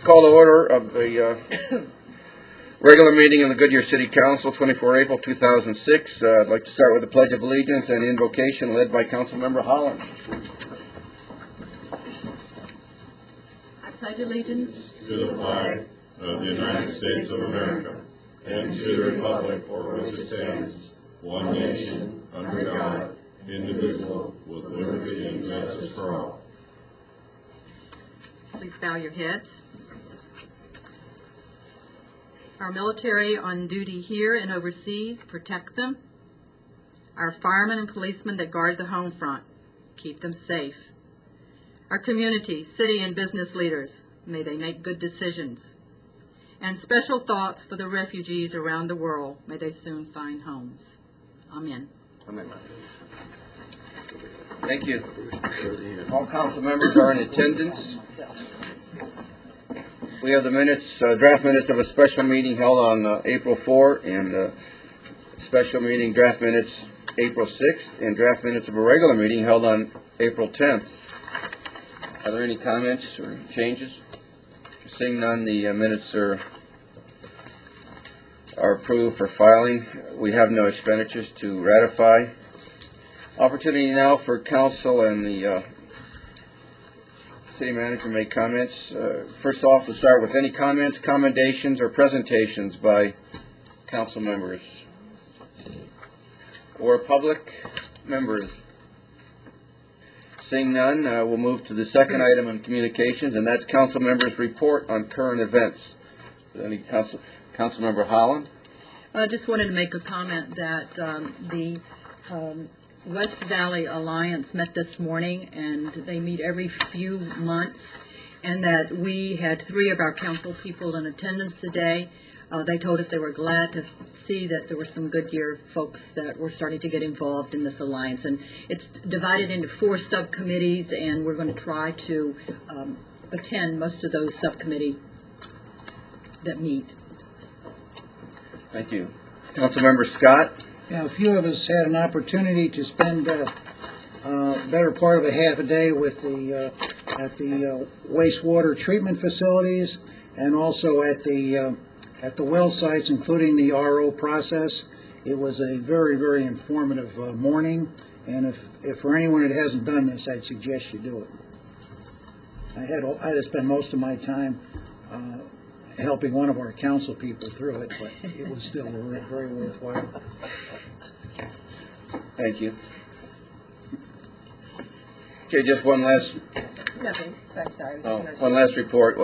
Call to order of the regular meeting of the Goodyear City Council, 24 April 2006. I'd like to start with the Pledge of Allegiance and Invocation led by Councilmember Holland. I pledge allegiance to the flag of the United States of America and to the republic for which it stands, one nation, under God, indivisible, with liberty and justice for all. Please bow your heads. Our military on duty here and overseas, protect them. Our firemen and policemen that guard the home front, keep them safe. Our community, city, and business leaders, may they make good decisions. And special thoughts for the refugees around the world, may they soon find homes. Amen. Amen. Thank you. All council members are in attendance. We have the minutes, draft minutes of a special meeting held on April 4 and special meeting draft minutes April 6th and draft minutes of a regular meeting held on April 10th. Are there any comments or changes? Seeing none, the minutes are approved for filing. We have no expenditures to ratify. Opportunity now for council and the city manager to make comments. First off, let's start with any comments, commendations, or presentations by council members or public members. Seeing none, we'll move to the second item on communications, and that's council members' report on current events. Any council member Holland? I just wanted to make a comment that the West Valley Alliance met this morning, and they meet every few months, and that we had 3 of our council people in attendance today. They told us they were glad to see that there were some Goodyear folks that were starting to get involved in this alliance. And it's divided into 4 subcommittees, and we're going to try to attend most of those subcommittees that meet. Thank you. Councilmember Scott? Yeah, a few of us had an opportunity to spend better part of a half a day with at the wastewater treatment facilities and also at the well sites, including the RO process. It was a very, very informative morning, and if for anyone that hasn't done this, I'd suggest you do it. I had to spend most of my time helping one of our council people through it, but it was still very worthwhile. Thank you. Okay, just one last. Nothing. Sorry. One last report.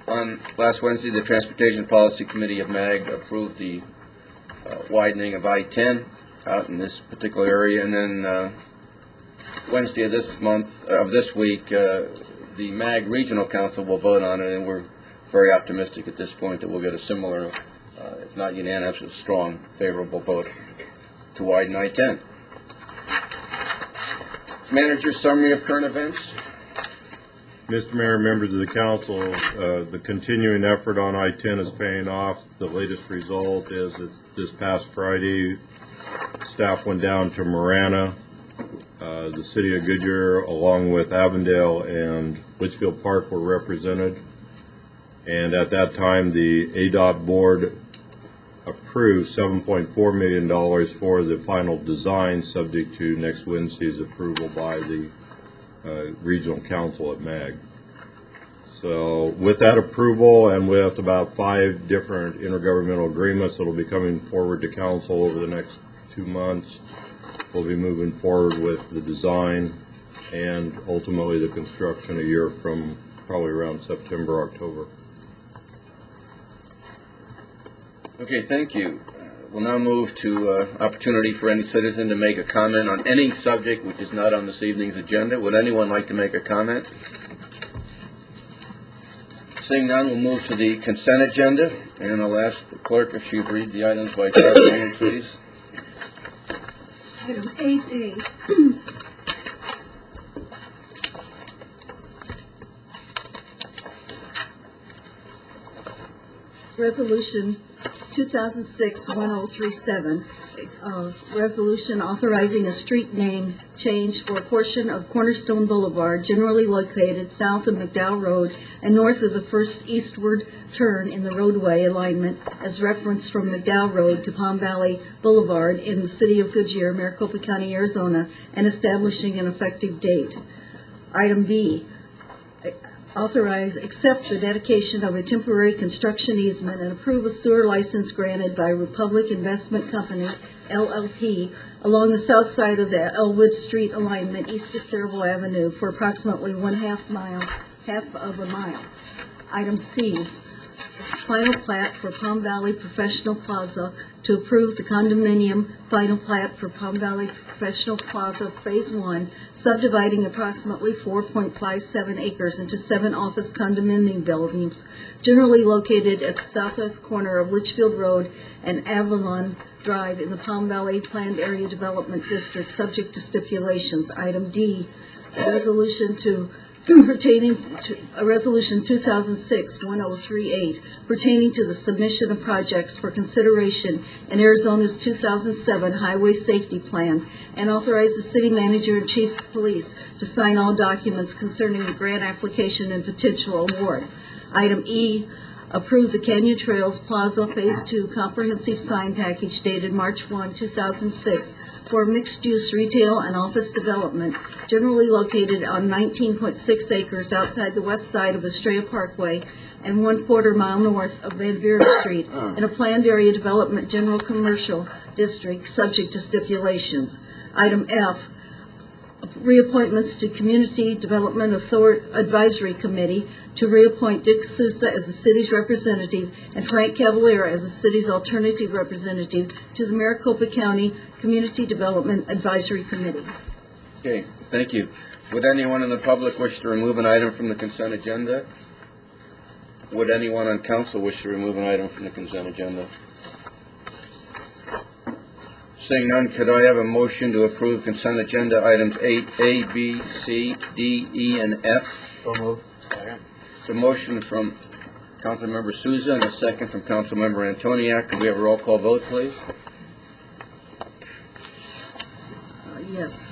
On last Wednesday, the Transportation Policy Committee of MAG approved the widening of I-10 out in this particular area, and then Wednesday of this week, the MAG Regional Council will vote on it, and we're very optimistic at this point that we'll get a similar, if not unanimous, a strong, favorable vote to widen I-10. Manager's summary of current events. Mr. Mayor, members of the council, the continuing effort on I-10 is paying off. The latest result is that this past Friday, staff went down to Marana. The city of Goodyear, along with Avondale and Litchfield Park, were represented. And at that time, the ADOT board approved $7.4 million for the final design, subject to next Wednesday's approval by the regional council at MAG. So with that approval and with about 5 different intergovernmental agreements that will be coming forward to council over the next 2 months, we'll be moving forward with the design and ultimately the construction a year from probably around September, October. Okay, thank you. We'll now move to opportunity for any citizen to make a comment on any subject which is not on this evening's agenda. Would anyone like to make a comment? Seeing none, we'll move to the consent agenda, and I'll ask the clerk if she'd read the items by title only, please. Item 8A. Resolution 2006-1037, resolution authorizing a street name change for a portion of Cornerstone Boulevard, generally located south of McDowell Road and north of the first eastward turn in the roadway alignment as referenced from McDowell Road to Palm Valley Boulevard in the city of Goodyear, Maricopa County, Arizona, and establishing an effective date. Item B, accept the dedication of a temporary construction easement and approve a sewer license granted by Republic Investment Company, LLP, along the south side of the Elwood Street alignment east of Cerebral Avenue for approximately half of a mile. Item C, final plat for Palm Valley Professional Plaza to approve the condominium final plat for Palm Valley Professional Plaza Phase 1, subdividing approximately 4.57 acres into 7 office condominium buildings, generally located at the southwest corner of Litchfield Road and Avalon Drive in the Palm Valley Planned Area Development District, subject to stipulations. Item D, resolution pertaining to Resolution 2006-1038 pertaining to the submission of projects for consideration in Arizona's 2007 Highway Safety Plan, and authorize the city manager and chief of police to sign all documents concerning the grant application and potential award. Item E, approve the Canyon Trails Plaza Phase 2 comprehensive sign package dated March 1, 2006 for mixed-use retail and office development, generally located on 19.6 acres outside the west side of Estrella Parkway and 1/4 mile north of Van Buren Street in a planned area development general commercial district, subject to stipulations. Item F, reappointments to Community Development Advisory Committee to reappoint Dick Sousa as the city's representative and Frank Cavalier as the city's alternative representative to the Maricopa County Community Development Advisory Committee. Okay, thank you. Would anyone in the public wish to remove an item from the consent agenda? Would anyone on council wish to remove an item from the consent agenda? Seeing none, could I have a motion to approve consent agenda items 8A, B, C, D, E, and F? So moved. Second. It's a motion from Councilmember Souza and a second from Councilmember Antoniak. Could we have a roll call vote, please? Yes.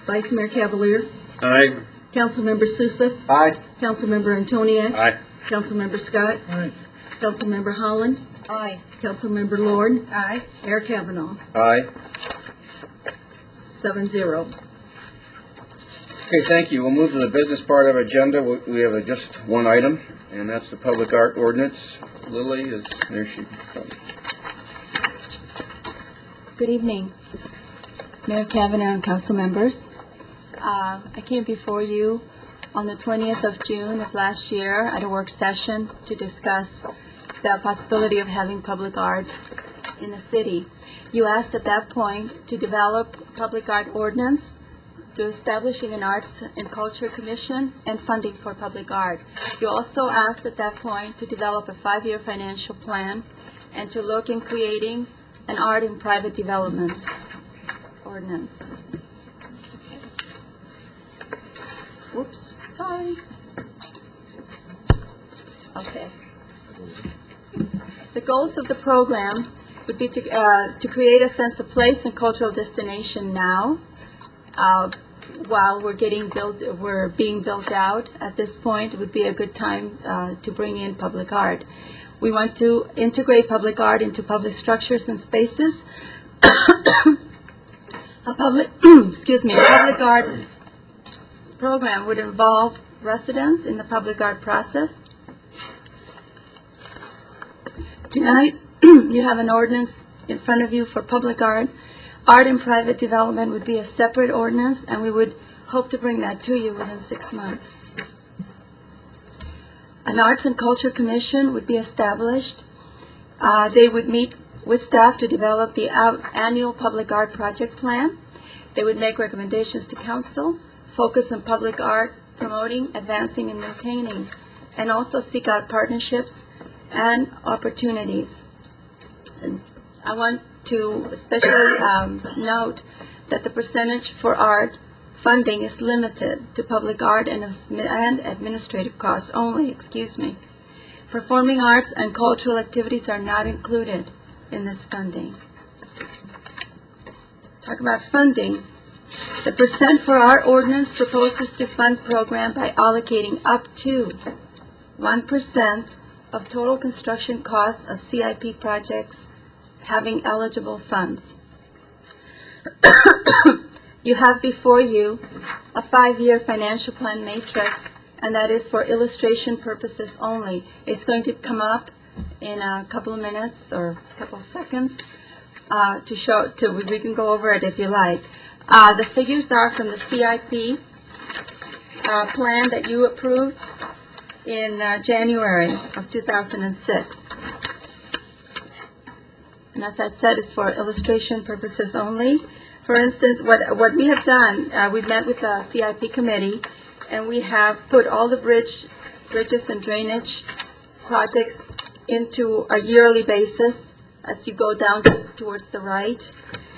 Vice Mayor Cavalier, Aye. Councilmember Sousa, Aye. Councilmember Antoniak, Aye. Councilmember Scott, Aye. Councilmember Holland, Aye. Councilmember Lord, Aye. Mayor Kavanaugh, Aye. 7-0. Okay, thank you. We'll move to the business part of our agenda. We have just one item, and that's the public art ordinance. Lily is, there she comes. Good evening, Mayor Kavanaugh and council members. I came before you on the 20th of June of last year at a work session to discuss the possibility of having public art in the city. You asked at that point to develop public art ordinance, to establishing an Arts and Culture Commission, and funding for public art. You also asked at that point to develop a 5-year financial plan and to look in creating an art and private development ordinance. Whoops, sorry. Okay. The goals of the program would be to create a sense of place and cultural destination now, while we're being built out. At this point, it would be a good time to bring in public art. We want to integrate public art into public structures and spaces. A public art program would involve residents in the public art process. Tonight, you have an ordinance in front of you for public art. Art and private development would be a separate ordinance, and we would hope to bring that to you within 6 months. An Arts and Culture Commission would be established. They would meet with staff to develop the annual public art project plan. They would make recommendations to council, focus on public art, promoting, advancing, and maintaining, and also seek out partnerships and opportunities. And I want to especially note that the percentage for art funding is limited to public art and administrative costs only, Performing arts and cultural activities are not included in this funding. Talk about funding. The percent for Art Ordinance proposes to fund program by allocating up to 1% of total construction costs of CIP projects having eligible funds. You have before you a 5-year financial plan matrix, and that is for illustration purposes only. It's going to come up in a couple of minutes or a couple of seconds to show. We can go over it if you like. The figures are from the CIP plan that you approved in January of 2006. And as I said, it's for illustration purposes only. For instance, what we have done, we've met with the CIP committee, and we have put all the bridges and drainage projects into a yearly basis as you go down towards the right.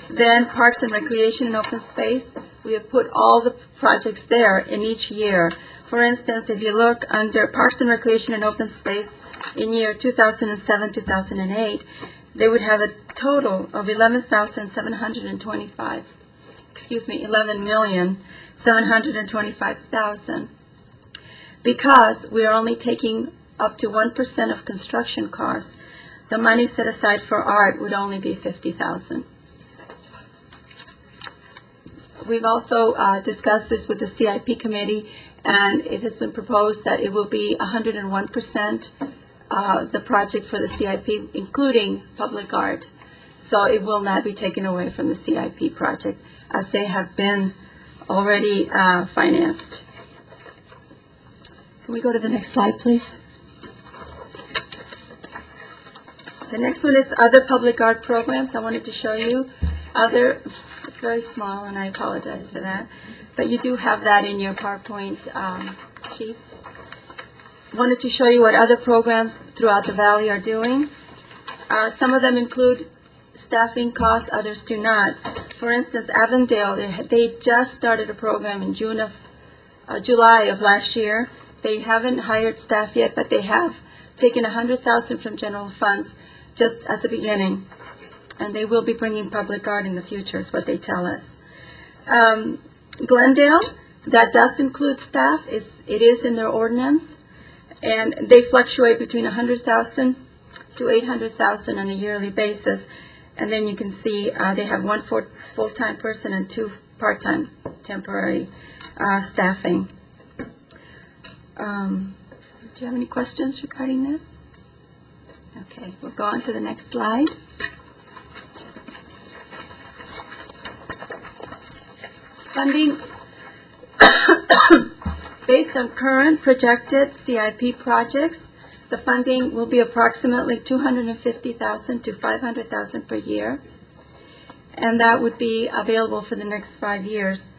Then Parks and Recreation and Open Space, we have put all the projects there in each year. For instance, if you look under Parks and Recreation and Open Space in year 2007-2008, they would have a total of $11,725,000, because we are only taking up to 1% of construction costs. The money set aside for art would only be $50,000. We've also discussed this with the CIP committee, and it has been proposed that it will be 101% the project for the CIP, including public art. So it will not be taken away from the CIP project, as they have been already financed. Can we go to the next slide, please? The next one is other public art programs. I wanted to show you other. It's very small, and I apologize for that. But you do have that in your PowerPoint sheets. Wanted to show you what other programs throughout the valley are doing. Some of them include staffing costs, others do not. For instance, Avondale, they just started a program in July of last year. They haven't hired staff yet, but they have taken $100,000 from general funds just as a beginning. And they will be bringing public art in the future, is what they tell us. Glendale, that does include staff. It is in their ordinance. And they fluctuate between $100,000 to $800,000 on a yearly basis. And then you can see they have one full-time person and 2 part-time temporary staffing. Do you have any questions regarding this? Okay, we'll go on to the next slide. Funding. Based on current projected CIP projects, the funding will be approximately $250,000 to $500,000 per year, and that would be available for the next 5 years.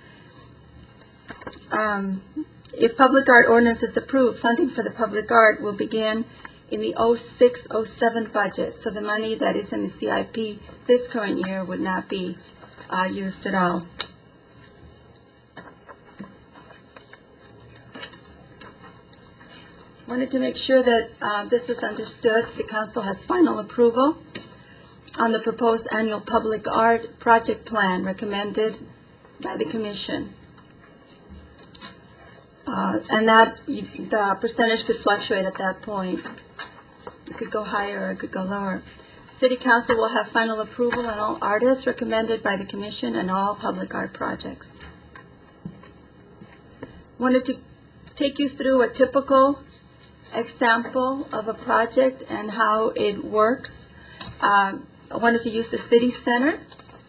If public art ordinance is approved, funding for the public art will begin in the 06-07 budget, so the money that is in the CIP this current year would not be used at all. Wanted to make sure that this was understood. The council has final approval on the proposed annual public art project plan recommended by the commission. And that the percentage could fluctuate at that point. It could go higher or it could go lower. City council will have final approval on all artists recommended by the commission and all public art projects. Wanted to take you through a typical example of a project and how it works. I wanted to use the city center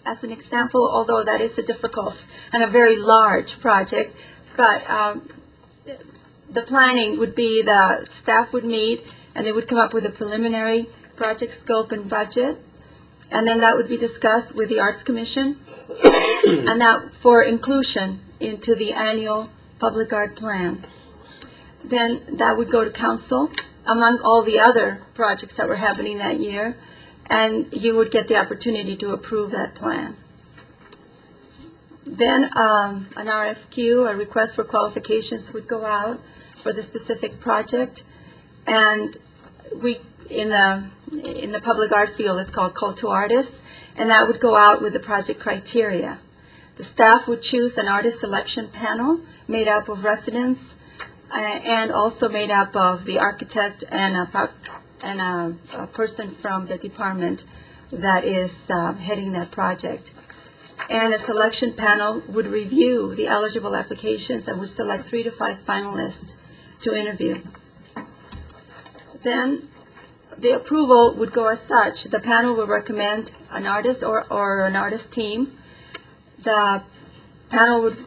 as an example, although that is a difficult and a very large project. But the planning would be the staff would meet and they would come up with a preliminary project scope and budget, and then that would be discussed with the Arts Commission and that for inclusion into the annual public art plan. Then that would go to council among all the other projects that were happening that year, and you would get the opportunity to approve that plan. Then an RFQ, a request for qualifications, would go out for the specific project, and in the public art field, it's called Call to Artists, and that would go out with the project criteria. The staff would choose an artist selection panel made up of residents and also made up of the architect and a person from the department that is heading that project. And a selection panel would review the eligible applications and would select 3 to 5 finalists to interview. Then the approval would go as such. The panel would recommend an artist or an artist team. The panel would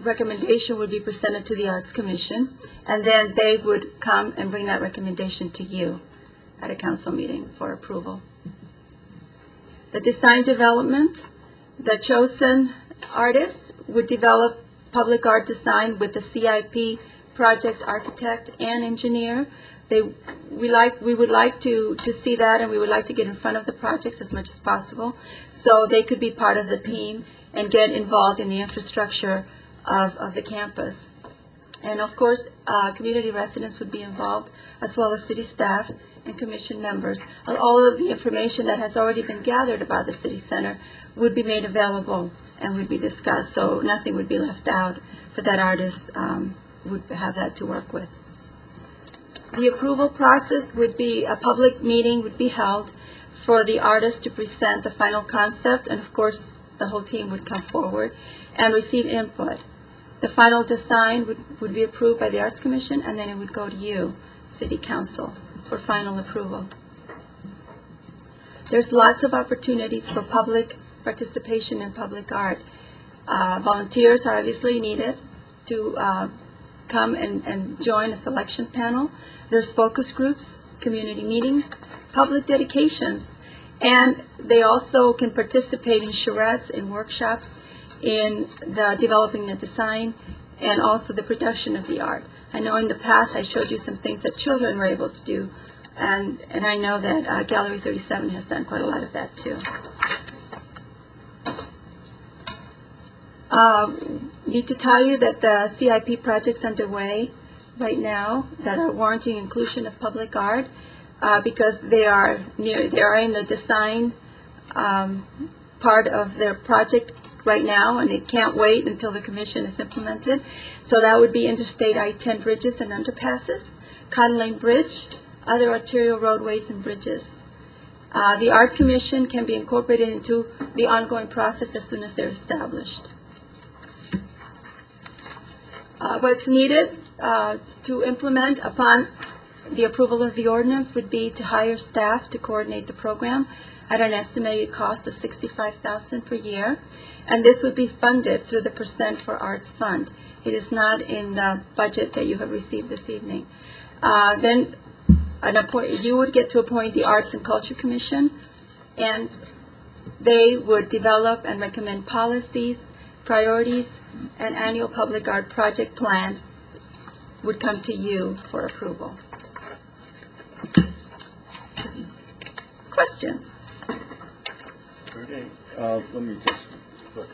recommendation would be presented to the Arts Commission, and then they would come and bring that recommendation to you at a council meeting for approval. The design development, the chosen artist would develop public art design with the CIP project architect and engineer. We would like to see that, and we would like to get in front of the projects as much as possible so they could be part of the team and get involved in the infrastructure of the campus. And of course, community residents would be involved, as well as city staff and commission members. All of the information that has already been gathered about the city center would be made available and would be discussed, so nothing would be left out for that artist would have that to work with. The approval process would be, a public meeting would be held for the artist to present the final concept, and of course the whole team would come forward and receive input. The final design would be approved by the Arts Commission, and then it would go to you, City Council, for final approval. There's lots of opportunities for public participation in public art. Volunteers are obviously needed to come and join a selection panel. There's focus groups, community meetings, public dedications, and they also can participate in charrettes, in workshops, in the developing the design, and also the production of the art. I know in the past I showed you some things that children were able to do, and I know that Gallery 37 has done quite a lot of that too. Need to tell you that the CIP projects underway right now that are warranting inclusion of public art because they are in the design part of their project right now, and it can't wait until the commission is implemented. So that would be Interstate I-10 bridges and underpasses, Cotton Lane Bridge, other arterial roadways and bridges. The Art Commission can be incorporated into the ongoing process as soon as they're established. What's needed to implement upon the approval of the ordinance would be to hire staff to coordinate the program at an estimated cost of $65,000 per year, and this would be funded through the Percent for Arts Fund. It is not in the budget that you have received this evening. Then you would get to appoint the Arts and Culture Commission, and they would develop and recommend policies, priorities, and annual public art project plan would come to you for approval. Questions? Okay, let me just look.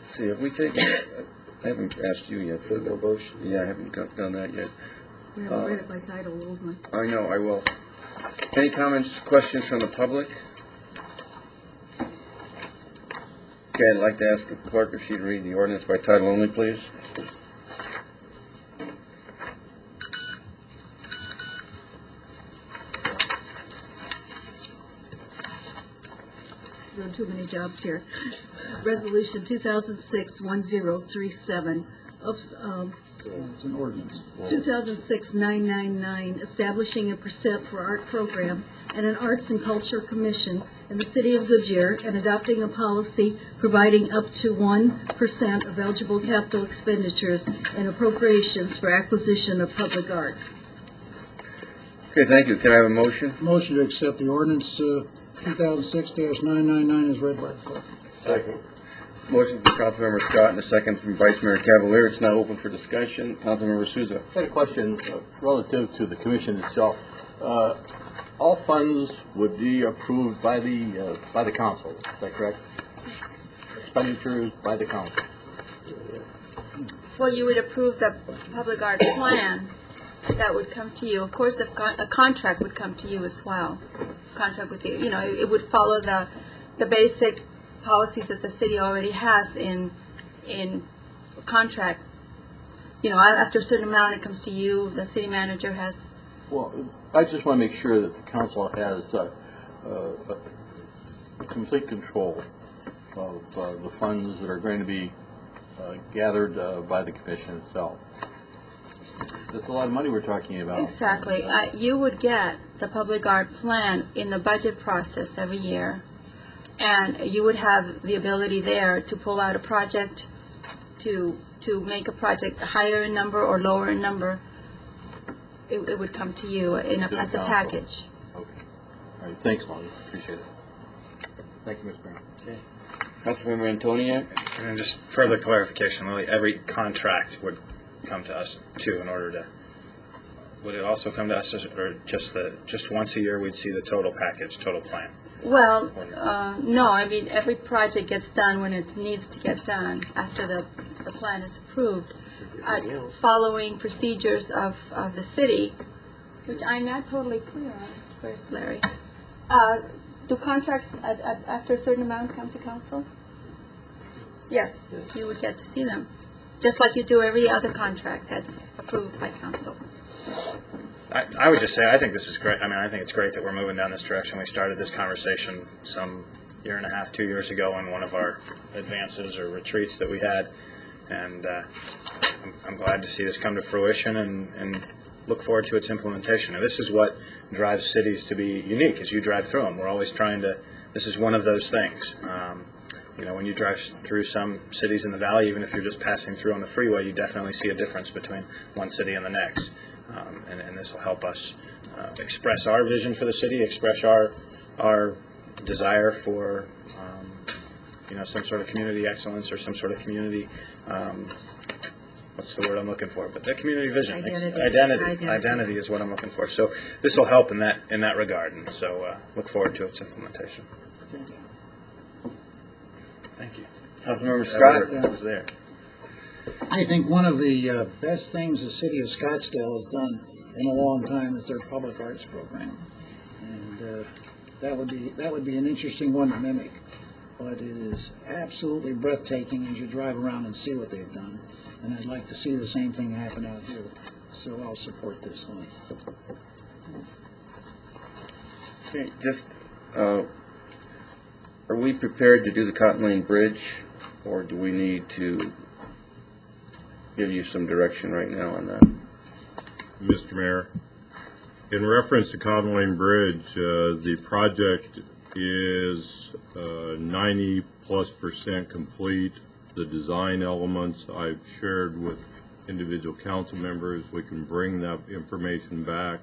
See, have we taken, I haven't asked you yet. Yeah, I haven't done that yet. We haven't read it by title, old one. I know, I will. Any comments, questions from the public? Okay, I'd like to ask the clerk if she'd read the ordinance by title only, please. Doing too many jobs here. Resolution 2006-1037. It's an ordinance. 2006-999, establishing a Percent for Art program and an Arts and Culture Commission in the City of Goodyear, and adopting a policy providing up to 1% of eligible capital expenditures and appropriations for acquisition of public art. Okay, thank you. Can I have a motion? Motion to accept the ordinance 2006-999 as read by the clerk. Second. Motion from Councilmember Scott and a second from Vice Mayor Cavalier. It's now open for discussion. Councilmember Souza. I had a question relative to the commission itself. All funds would be approved by the council, is that correct? Expenditures by the council. Well, you would approve the public art plan, that would come to you. Of course, a contract would come to you as well. Contract with you, it would follow the basic policies that the city already has in contract. After a certain amount, it comes to you. The city manager has. Well, I just want to make sure that the council has complete control of the funds that are going to be gathered by the commission itself. That's a lot of money we're talking about. Exactly. You would get the public art plan in the budget process every year, and you would have the ability there to pull out a project, to make a project higher in number or lower in number. It would come to you as a package. Okay. All right. Thanks, Lonnie. Appreciate it. Thank you, Mr. Mayor. Okay. Councilmember Antoniak? And just further clarification, Lily, every contract would come to us too in order to, would it also come to us or just once a year we'd see the total package, total plan? Well, no, I mean, every project gets done when it needs to get done after the plan is approved, following procedures of the city, which I'm not totally clear on. Where's Larry? Do contracts after a certain amount come to council? Yes, you would get to see them, just like you do every other contract that's approved by council. I would just say I think this is great. I mean, I think it's great that we're moving down this direction. We started this conversation some year and a half, 2 years ago in one of our advances or retreats that we had, and I'm glad to see this come to fruition and look forward to its implementation. And this is what drives cities to be unique as you drive through them. We're always trying to, this is one of those things. When you drive through some cities in the valley, even if you're just passing through on the freeway, you definitely see a difference between one city and the next. And this will help us express our vision for the city, express our desire for some sort of community excellence or some sort of community what's the word I'm looking for? But the community vision, identity is what I'm looking for. So this will help in that regard, and so look forward to its implementation. Thank you. Councilmember Scott? That was there. I think one of the best things the city of Scottsdale has done in a long time is their public arts program, and that would be an interesting one to mimic. But it is absolutely breathtaking as you drive around and see what they've done, and I'd like to see the same thing happen out here. So I'll support this one. Okay, just are we prepared to do the Cotton Lane Bridge, or do we need to give you some direction right now on that? Mr. Mayor, in reference to Cotton Lane Bridge, the project is 90+% complete. The design elements I've shared with individual council members. We can bring that information back,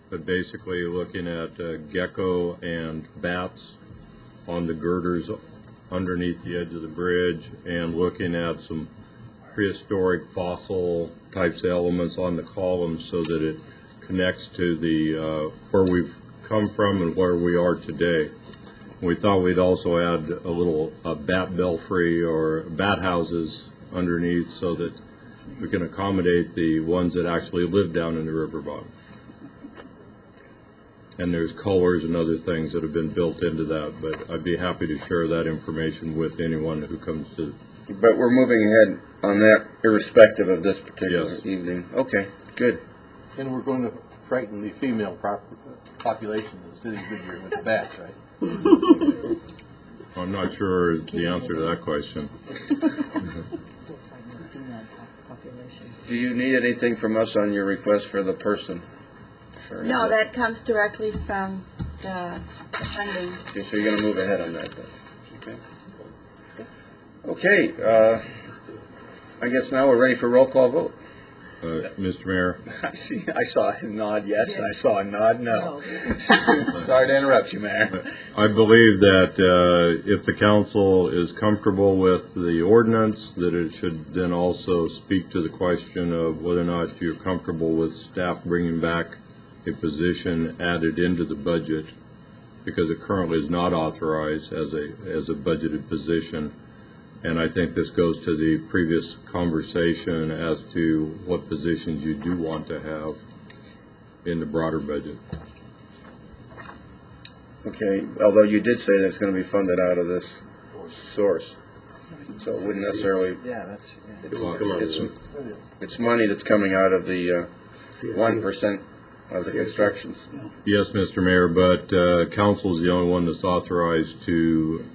but basically looking at gecko and bats on the girders underneath the edge of the bridge, and looking at some prehistoric fossil types of elements on the columns so that it connects to the where we've come from and where we are today. We thought we'd also add a little bat belfry or bat houses underneath so that we can accommodate the ones that actually live down in the river bottom. And there's colors and other things that have been built into that, but I'd be happy to share that information with anyone who comes to. But we're moving ahead on that irrespective of this particular evening. Okay, good. And we're going to frighten the female population of the city of Goodyear with the bats, right? I'm not sure the answer to that question. Do you need anything from us on your request for the person? No, that comes directly from the funding. Okay, so you're going to move ahead on that then. Okay. Okay. I guess now we're ready for roll call vote. Mr. Mayor. I saw a nod yes, and I saw a nod no. Sorry to interrupt you, Mayor. I believe that if the council is comfortable with the ordinance, that it should then also speak to the question of whether or not you're comfortable with staff bringing back a position added into the budget, because it currently is not authorized as a budgeted position. And I think this goes to the previous conversation as to what positions you do want to have in the broader budget. Okay, although you did say that it's going to be funded out of this source, so it wouldn't necessarily, Yeah, that's, it's money that's coming out of the 1% of the constructions. Yes, Mr. Mayor, but council is the only one that's authorized to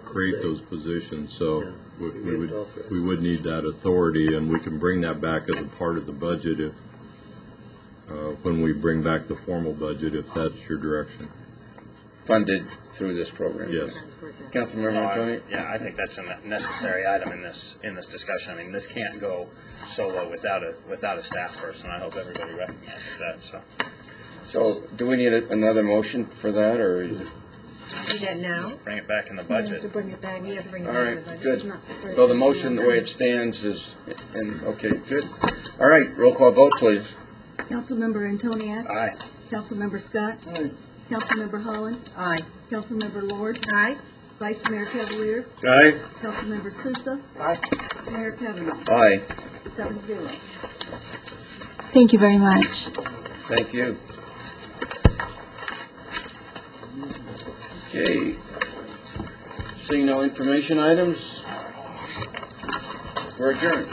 create those positions, so we would need that authority, and we can bring that back as a part of the budget if, when we bring back the formal budget, if that's your direction. Funded through this program. Yes. Councilmember Antonio? Yeah, I think that's a necessary item in this discussion. I mean, this can't go solo without a staff person. I hope everybody recognizes that, so. So, do we need another motion for that, or is it? Do that now? Bring it back in the We have to budget. bring it back. We have to bring it All back right, to the budget. good. So the motion, the way it stands is, okay, good. All right, roll call vote, please. Councilmember Antoniak. Aye. Councilmember Scott. Councilmember Holland. Aye. Councilmember Lord. Aye. Vice Mayor Cavalier. Aye. Councilmember Sousa. Mayor Kavanaugh. Aye, 7-0. Thank you very much. thank you. Okay. Seeing no information items, we're adjourned.